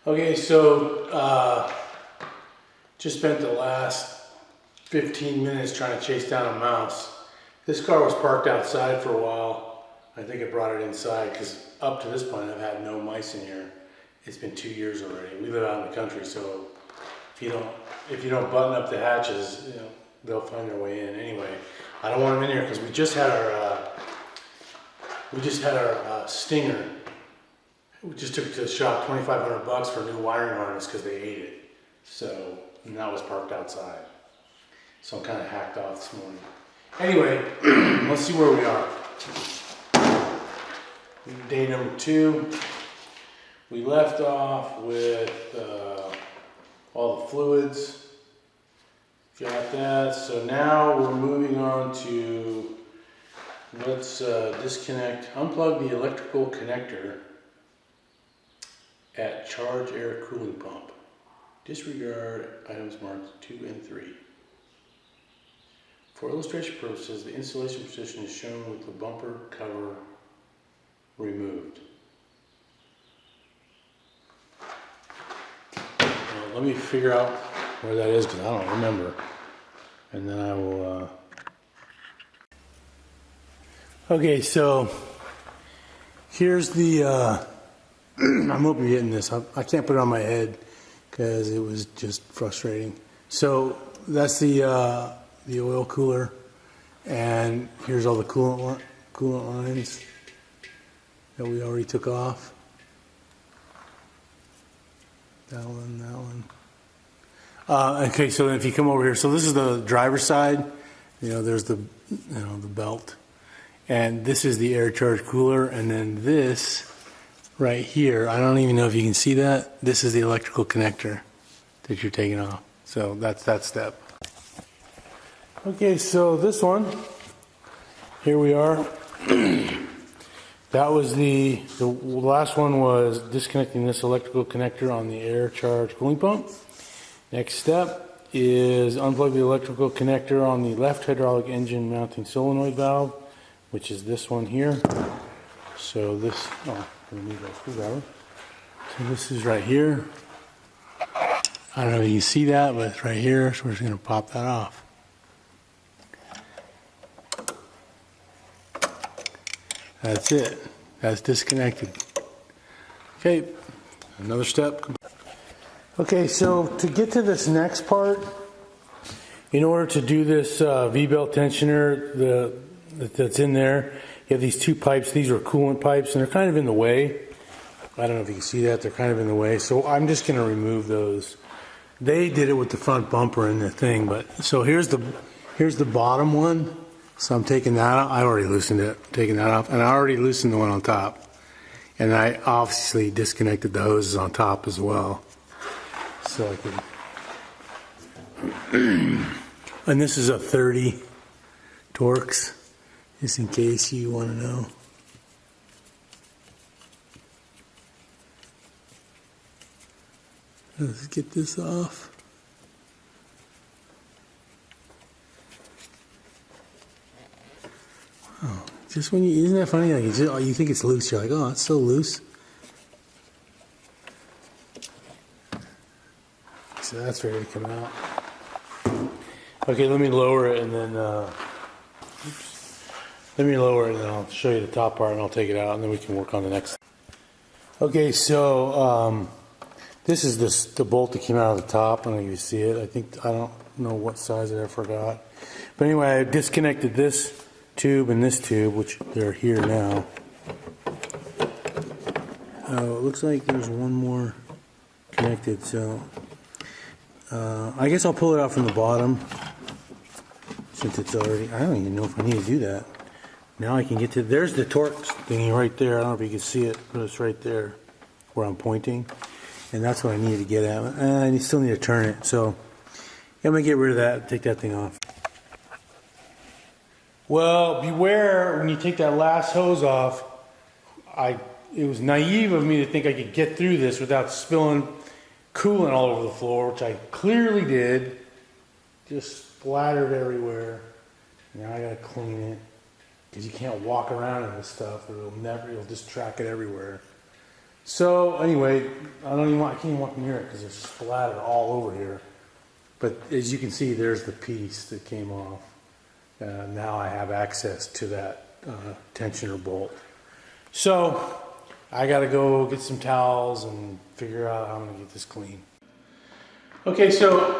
Okay, so just spent the last 15 minutes trying to chase down a mouse. This car was parked outside for a while. I think I brought it inside because up to this point I've had no mice in here. It's been 2 years already. We live out in the country, so if you don't button up the hatches, you know, they'll find their way in. Anyway, I don't want them in here because we just had our Stinger. We just took it to the shop, $2,500 for a new wiring harness because they ate it. So, and that was parked outside. So I'm kind of hacked off this morning. Anyway, let's see where we are. Day number 2. We left off with all the fluids. Got that. So now we're moving on to, let's unplug the electrical connector at charge air cooling pump. Disregard items marked 2 and 3. For illustration purposes, the installation position is shown with the bumper cover removed. Now, let me figure out where that is because I don't remember. And then I will... Okay, so here's the... I'm hoping you're getting this. I can't put it on my head because it was just frustrating. So that's the oil cooler, and here's all the coolant lines that we already took off. That one. Okay, so if you come over here, so this is the driver's side. You know, there's the the belt, and this is the air charge cooler, and then this right here, I don't even know if you can see that. This is the electrical connector that you're taking off. So that's that step. Okay, so this one, here we are. That was the last one was disconnecting this electrical connector on the air charge cooling pump. Next step is unplug the electrical connector on the left hydraulic engine mounting solenoid valve, which is this one here. So this, remove that screwdriver. So this is right here. I don't know if you can see that, but it's right here, so we're just going to pop that off. That's it. That's disconnected. Okay, another step. Okay, so to get to this next part, in order to do this V-belt tensioner that's in there, you have these 2 pipes. These are coolant pipes, and they're kind of in the way. I don't know if you can see that. They're kind of in the way. So I'm just going to remove those. They did it with the front bumper and the thing, but so here's the bottom one. So I'm taking that out. I already loosened it. taking that off, and I already loosened the one on top. And I obviously disconnected the hoses on top as well. So I can. And this is a 30 Torx. Just in case you want to know. Let's get this off. Wow. Just when you, isn't that funny? Like you think it's loose, you're like, oh, it's so loose. So that's ready to come out. Okay, let me lower it and then, let me lower it and I'll show you the top part and I'll take it out and then we can work on the next. Okay, so this is the bolt that came out of the top. I don't know if you see it. I don't know what size I forgot. But anyway, I disconnected this tube and this tube, which they're here now. It looks like there's one more connected, so I guess I'll pull it out from the bottom since it's already, I don't even know if I need to do that. Now I can get to, there's the Torx thingy right there. I don't know if you can see it, but it's right there where I'm pointing. And that's what I needed to get at. And I still need to turn it. So I'm going to get rid of that, take that thing off. Well, beware when you take that last hose off. It was naive of me to think I could get through this without spilling coolant all over the floor, which I clearly did. Just splattered everywhere. Now I got to clean it. Because you can't walk around in this stuff, or you'll just track it everywhere. So anyway, I can't even walk near it because it's splattered all over here. But as you can see, there's the piece that came off. Now I have access to that tensioner bolt. So I gotta go get some towels and figure out how I'm gonna get this clean. Okay, so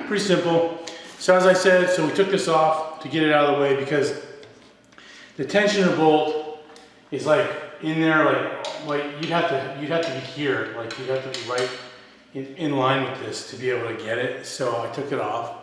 pretty simple. So as I said, so we took this off to get it out of the way because the tensioner bolt is like in there, like you'd have to be here, like you'd have to be right in line with this to be able to get it. So I took it off,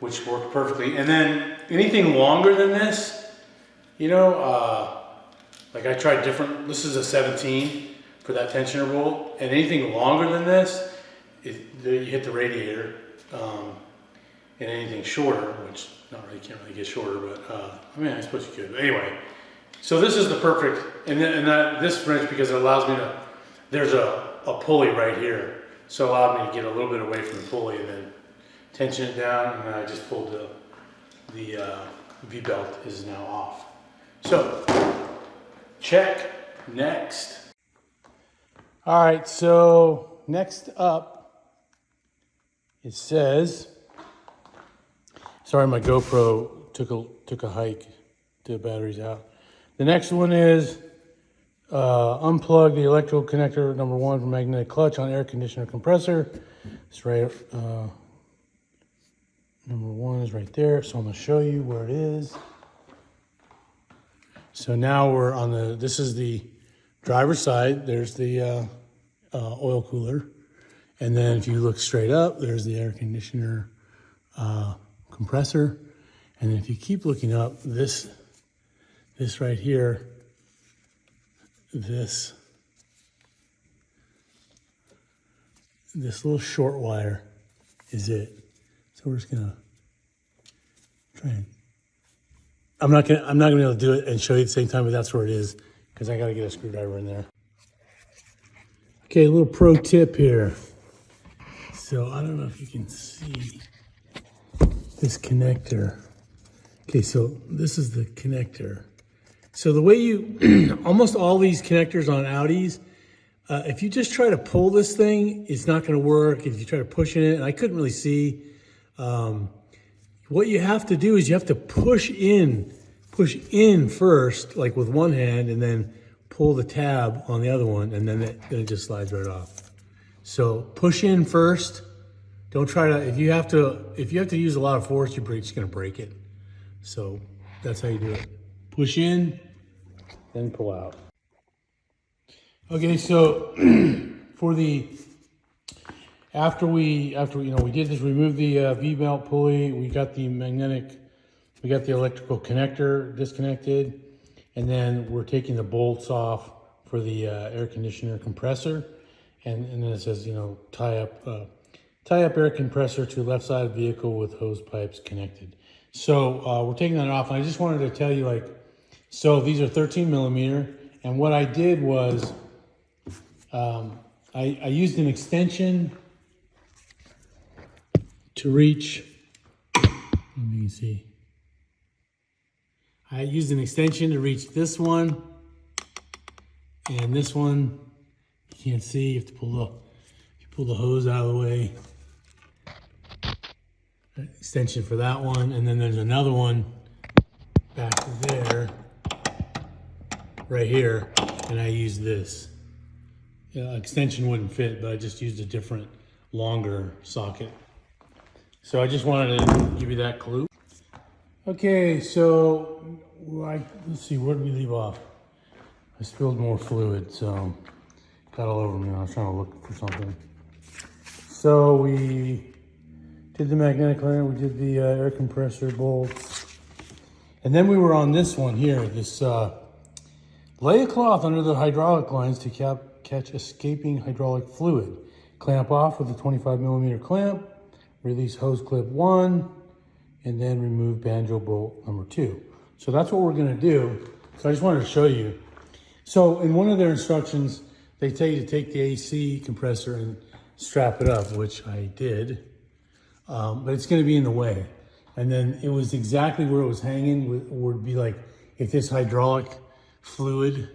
which worked perfectly. And then anything longer than this, you know, like I tried different, this is a 17 for that tensioner bolt, and anything longer than this, you hit the radiator, and anything shorter, which can't really get shorter, but I mean, I suppose you could. But anyway, so this is the perfect, and this wrench, because it allows me to, there's a pulley right here, so it allowed me to get a little bit away from the pulley and then tension it down, and then I just pulled the V-belt is now off. So, check, next. All right, so next up, it says, sorry, my GoPro took a hike, the battery's out. The next one is unplug the electrical connector number 1 from magnetic clutch on air conditioner compressor. It's right, number 1 is right there, so I'm gonna show you where it is. So now we're on this is the driver's side. There's the oil cooler. And then if you look straight up, there's the air conditioner compressor. And then if you keep looking up, this right here, this little short wire is it. So we're just gonna try and, I'm not gonna be able to do it and show you at the same time, but that's where it is, because I gotta get a screwdriver in there. Okay, a little pro tip here. So I don't know if you can see this connector. Okay, so this is the connector. So the way you, almost all these connectors on Audis, if you just try to pull this thing, it's not gonna work. If you try to push in it, and I couldn't really see, what you have to do is you have to push in first, like with one hand, and then pull the tab on the other one, and then it just slides right off. So push in first. Don't try to, if you have to use a lot of force, you're just gonna break it. So that's how you do it. Push in, then pull out. Okay, so for the, after we did this, we moved the V-belt pulley, we got the electrical connector disconnected, and then we're taking the bolts off for the air conditioner compressor, and then it says, tie up air compressor to left side of vehicle with hose pipes connected. So we're taking that off, and I just wanted to tell you, so these are 13 millimeter, and what I did was I used an extension to reach, you can see, I used an extension to reach this one, and this one, you can't see, you have to pull the hose out of the way. Extension for that one, and then there's another one back there, right here, and I used this. Extension wouldn't fit, but I just used a different, longer socket. So I just wanted to give you that clue. Okay, so let's see, where did we leave off? I spilled more fluid, so got all over me. I was trying to look for something. So we did the magnetic clamp, we did the air compressor bolts, and then we were on this one here. This lay a cloth under the hydraulic lines to catch escaping hydraulic fluid. Clamp off with a 25 millimeter clamp. Release hose clip 1, and then remove banjo bolt number 2. So that's what we're gonna do. So I just wanted to show you. So in one of their instructions, they tell you to take the AC compressor and strap it up, which I did, but it's gonna be in the way. And then it was exactly where it was hanging, would be like, if this hydraulic fluid,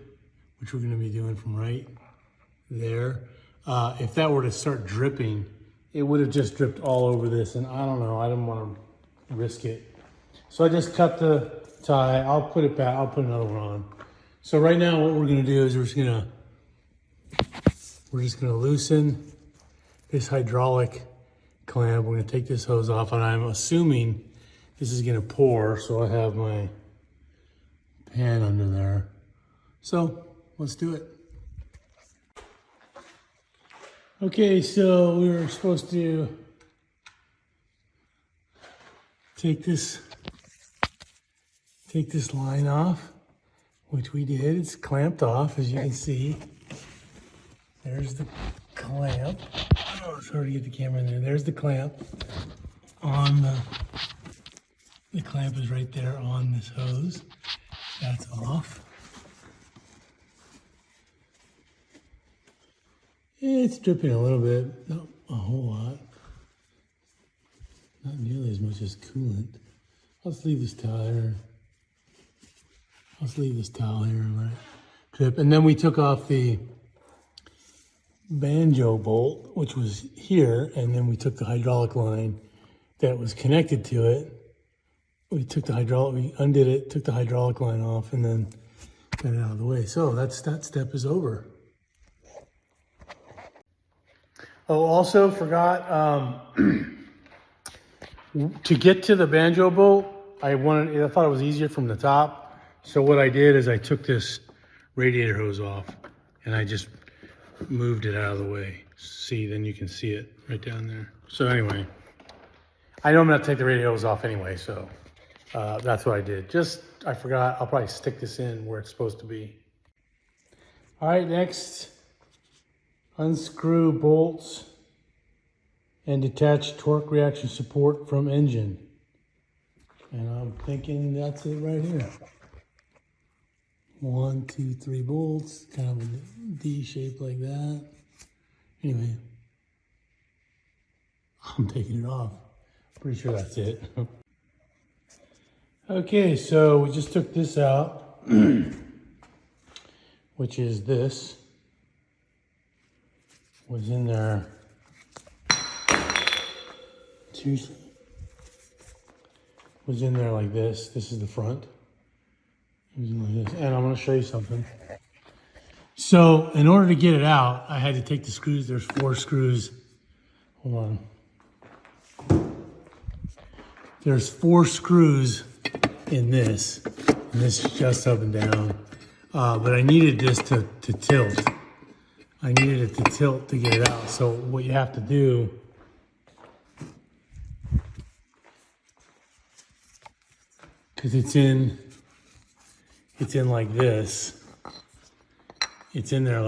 which we're gonna be doing from right there. If that were to start dripping, it would have just dripped all over this, and I don't know, I didn't want to risk it. So I just cut the tie. I'll put it back, I'll put another one on. So right now what we're gonna do is we're just gonna loosen this hydraulic clamp. We're gonna take this hose off, and I'm assuming this is gonna pour, so I have my pan under there. So let's do it. Okay, so we were supposed to take this line off, which we did. It's clamped off, as you can see. There's the clamp. Oh, it's hard to get the camera in there. There's the clamp on the clamp is right there on this hose. That's off. It's dripping a little bit, not a whole lot. Not nearly as much as coolant. I'll just leave this towel here. And let it drip. And then we took off the banjo bolt, which was here, and then we took the hydraulic line that was connected to it. We undid it, took the hydraulic line off, and then got it out of the way. So that step is over. Oh, also forgot, to get to the banjo bolt, I thought it was easier from the top. So what I did is I took this radiator hose off and I just moved it out of the way. See, then you can see it right down there. So anyway, I know I'm gonna take the radiator hose off anyway, so that's what I did. I forgot, I'll probably stick this in where it's supposed to be. All right, next, unscrew bolts and detach torque reaction support from engine. And I'm thinking that's it right here. 1, 2, 3 bolts, kind of a D shape like that. Anyway, I'm taking it off. Pretty sure that's it. Okay, so we just took this out, which is this. Was in there. Seriously. Was in there like this. This is the front. It was in like this. And I'm going to show you something. So in order to get it out, I had to take the screws. There's 4 screws. Hold on. There's 4 screws in this. And this just up and down. But I needed this to tilt. I needed it to tilt to get it out. So what you have to do, because it's in like this. It's in there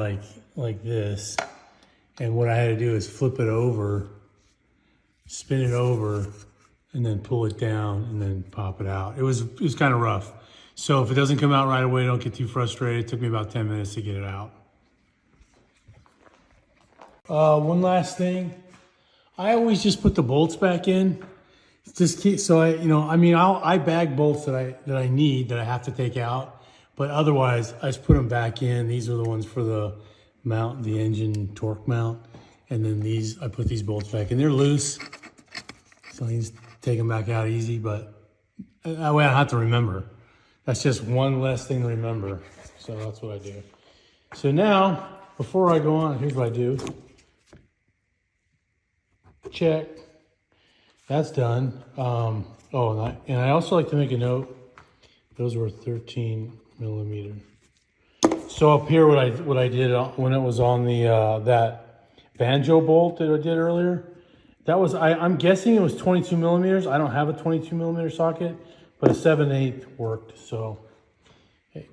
like this. And what I had to do is flip it over, spin it over, and then pull it down and then pop it out. It was kind of rough. So if it doesn't come out right away, don't get too frustrated. It took me about 10 minutes to get it out. One last thing. I always just put the bolts back in. I bag bolts that I need, that I have to take out, but otherwise I just put them back in. These are the ones for the mount, the engine torque mount. And then I put these bolts back in. They're loose, so I can just take them back out easy, but that way I don't have to remember. That's just one less thing to remember. So that's what I do. So now, before I go on, here's what I do. Check. That's done. And I also like to make a note. Those were 13 millimeter. So up here, what I did when it was on the that banjo bolt that I did earlier, that was I'm guessing it was 22 millimeters. I don't have a 22 millimeter socket, but a 7/8 worked. So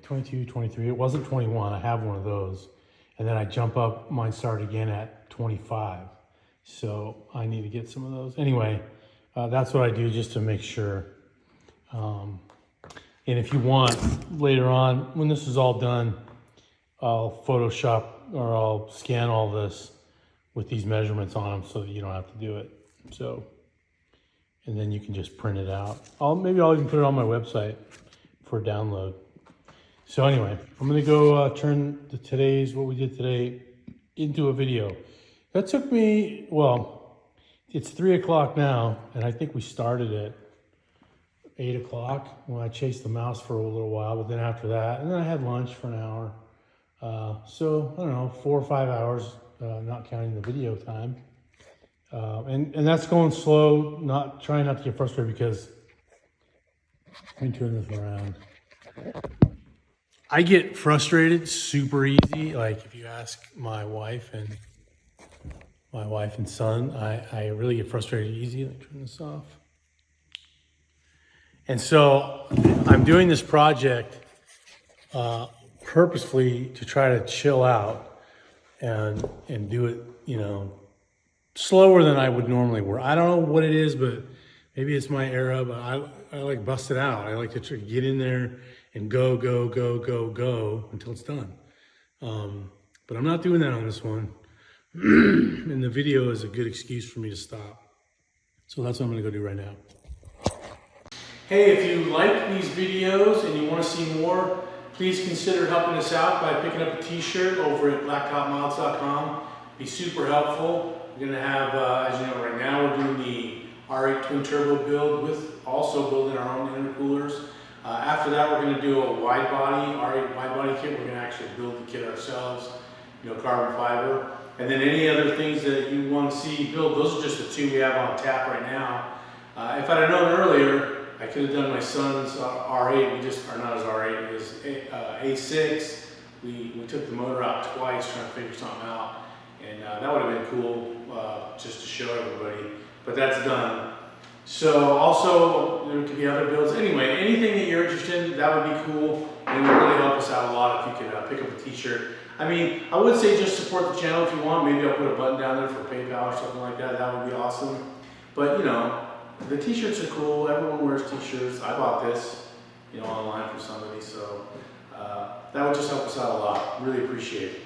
22, 23. It wasn't 21. I have one of those, and then I jump up. Mine started again at 25. So I need to get some of those. Anyway, that's what I do just to make sure. And if you want, later on, when this is all done, I'll Photoshop or I'll scan all this with these measurements on them so that you don't have to do it. So, and then you can just print it out. Maybe I'll even put it on my website for download. So anyway, I'm gonna go turn what we did today into a video. That took me, well, it's 3 o'clock now, and I think we started at 8 o'clock when I chased the mouse for a little while, but then after that, and then I had lunch for an hour. So, I don't know, 4 or 5 hours, not counting the video time. And that's going slow, trying not to get frustrated because, let me turn this around. I get frustrated super easy. Like if you ask my wife and son, I really get frustrated easy. Let me turn this off. And so I'm doing this project purposefully to try to chill out and do it, you know, slower than I would normally work. I don't know what it is, but maybe it's my era, but I like bust it out. I like to try to get in there and go until it's done. But I'm not doing that on this one. And the video is a good excuse for me to stop. So that's what I'm gonna go do right now. Hey, if you like these videos and you want to see more, please consider helping us out by picking up a t-shirt over at blacktopmods.com. Be super helpful. We're going to have, as you know, right now we're doing the R8 twin turbo build with also building our own intercoolers. After that, we're going to do a wide body, R8 wide body kit. We're going to actually build the kit ourselves, you know, carbon fiber. And then any other things that you want to see build, those are just the two we have on tap right now. If I'd have known earlier, I could have done my son's R8. We just are not his R8, his A6. We took the motor out twice trying to figure something out. And that would have been cool just to show everybody. But that's done. So also, there could be other builds. Anyway, anything that you're interested in, that would be cool. And it would really help us out a lot if you could pick up a t-shirt. I mean, I would say just support the channel if you want. Maybe I'll put a button down there for PayPal or something like that. That would be awesome. But, you know, the t-shirts are cool. Everyone wears t-shirts. I bought this, you know, online for somebody. So that would just help us out a lot. Really appreciate it.